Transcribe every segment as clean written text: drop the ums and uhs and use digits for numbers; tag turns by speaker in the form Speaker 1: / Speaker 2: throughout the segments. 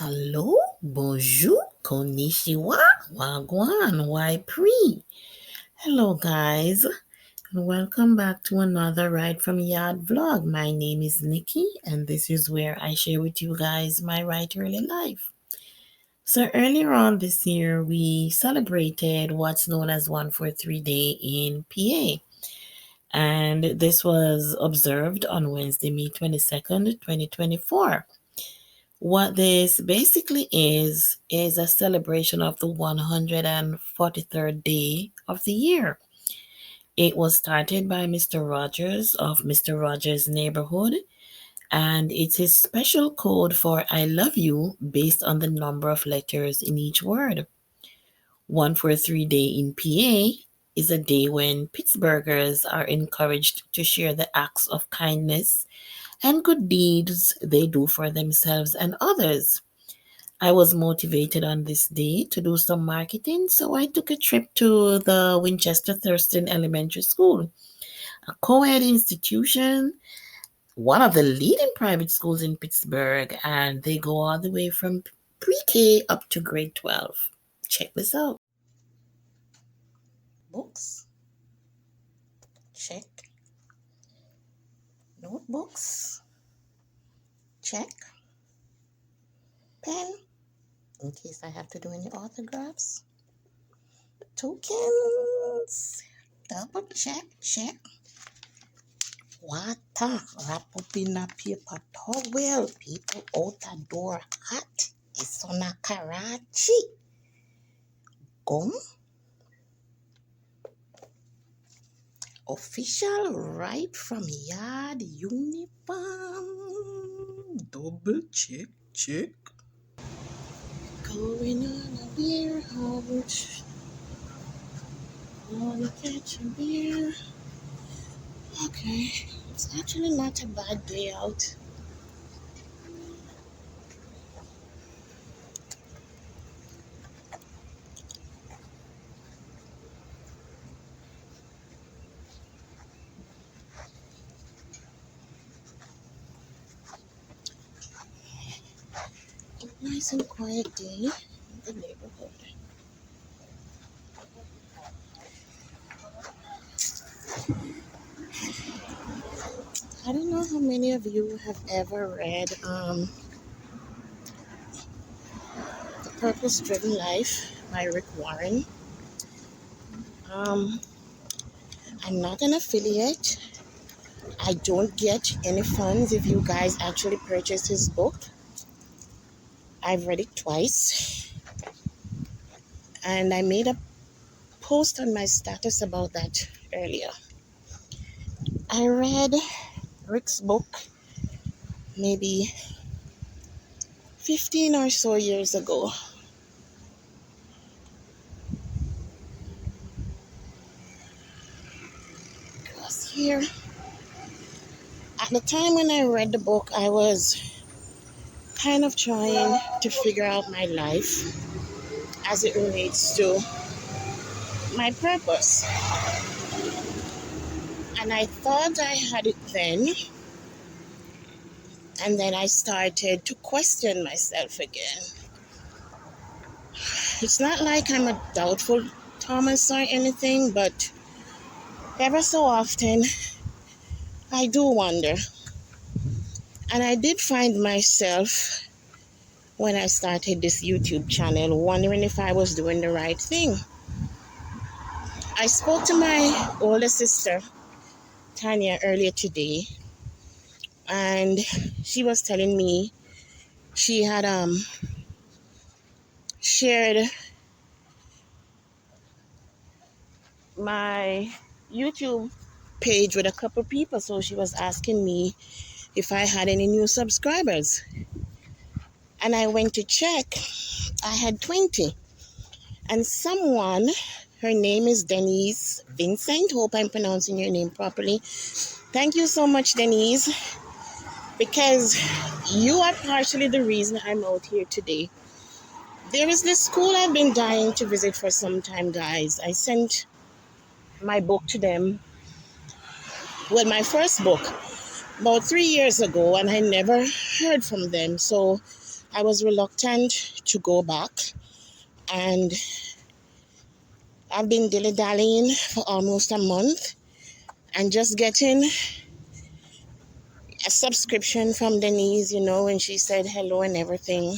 Speaker 1: Hello, bonjour, konnichiwa, wagwan, pre. Hello, guys, and welcome back to another Ride from Yard vlog. My name is Nikki, and this is where I share with you guys my Ride Early life. So, earlier on this year, we celebrated what's known as 143 Day in PA. And this was observed on Wednesday, May 22nd, 2024. What this basically is a celebration of the 143rd day of the year. It was started by Mr. Rogers of Mr. Rogers' Neighborhood, and it's his special code for I love you based on the number of letters in each word. 143 Day in PA is a day when Pittsburghers are encouraged to share the acts of kindness and good deeds they do for themselves and others. I was motivated on this day to do some marketing, so I took a trip to the Winchester Thurston Elementary School, a co ed institution, one of the leading private schools in Pittsburgh, and they go all the way from pre K up to grade 12. Check this out. Books, check. Notebooks, check. Pen, in case I have to do any autographs. Tokens, double check, check. Water, wrap up in a paper towel. People out the door hot. It's on a Karachi. Gum. Official right from yard uniform. Double check, check. Going on a beer hunt. Wanna catch a beer. Okay, it's actually not a bad day out. Nice and quiet day in the neighborhood. I don't know how many of you have ever read The Purpose Driven Life by Rick Warren. I'm not an affiliate. I don't get any funds if you guys actually purchase his book. I've read it twice. And I made a post on my status about that earlier. I read Rick's book maybe 15 or so years ago. Across here. At the time when I read the book, I was kind of trying to figure out my life as it relates to my purpose. And I thought I had it then. And then I started to question myself again. It's not like I'm a doubtful Thomas or anything, but ever so often I do wonder. And I did find myself, when I started this YouTube channel, wondering if I was doing the right thing. I spoke to my older sister, Tanya, earlier today, and she was telling me she had shared my YouTube page with a couple people, so she was asking me if I had any new subscribers. And I went to check. I had 20. And someone, her name is Denise Vincent. Hope I'm pronouncing your name properly. Thank you so much, Denise, because you are partially the reason I'm out here today. There is this school I've been dying to visit for some time, guys. I sent my book to them. Well, my first book about 3 years ago, and I never heard from them. So I was reluctant to go back, and I've been dilly-dallying for almost a month, and just getting a subscription from Denise, when she said hello and everything,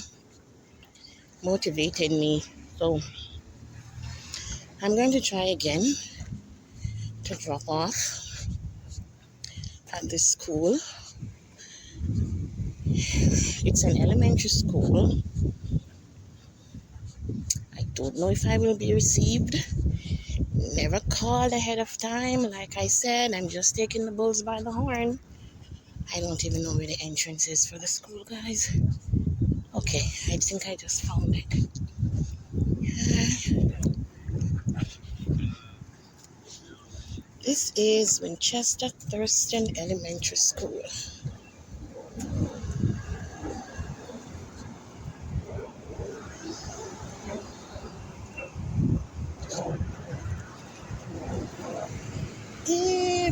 Speaker 1: motivated me. So I'm going to try again to drop off at this school. It's an elementary school. I don't know if I will be received. Never called ahead of time. Like I said, I'm just taking the bulls by the horn. I don't even know where the entrance is for the school, guys. Okay, I think I just found it. This is Winchester Thurston Elementary School.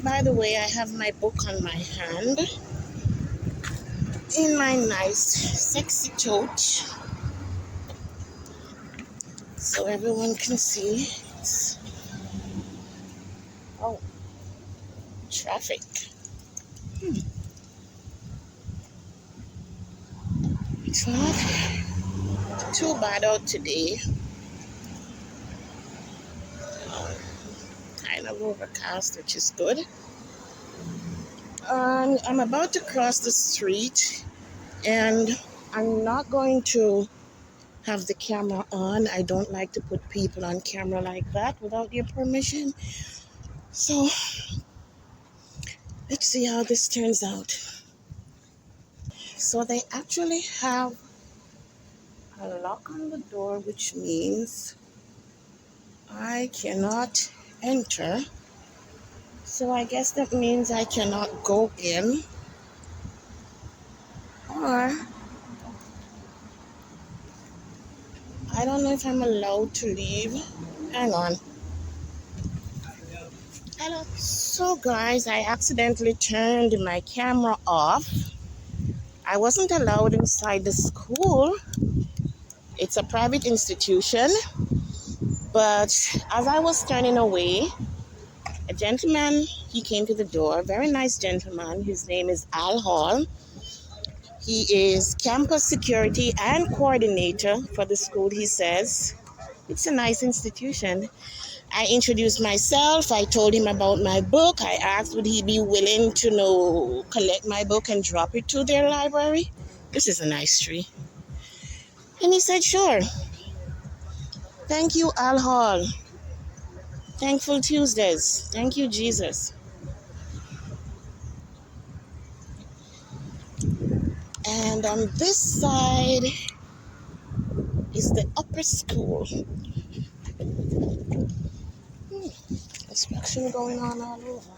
Speaker 1: By the way, I have my book on my hand in my nice, sexy tote, so everyone can see. Oh, traffic. It's not too bad out today. Kind of overcast, which is good. I'm about to cross the street, and I'm not going to have the camera on. I don't like to put people on camera like that without your permission. So let's see how this turns out. So they actually have a lock on the door, which means I cannot enter. So I guess that means I cannot go in, or I don't know if I'm allowed to leave. Hang on. Hello. So guys, I accidentally turned my camera off. I wasn't allowed inside the school. It's a private institution. But as I was turning away, a gentleman, he came to the door, very nice gentleman. His name is Al Hall. He is campus security and coordinator for the school, he says. It's a nice institution. I introduced myself. I told him about my book. I asked would he be willing to collect my book and drop it to their library. This is a nice tree. And he said, sure. Thank you, Al Hall. Thankful Tuesdays. Thank you, Jesus. And on this side is the upper school. Construction going on all over.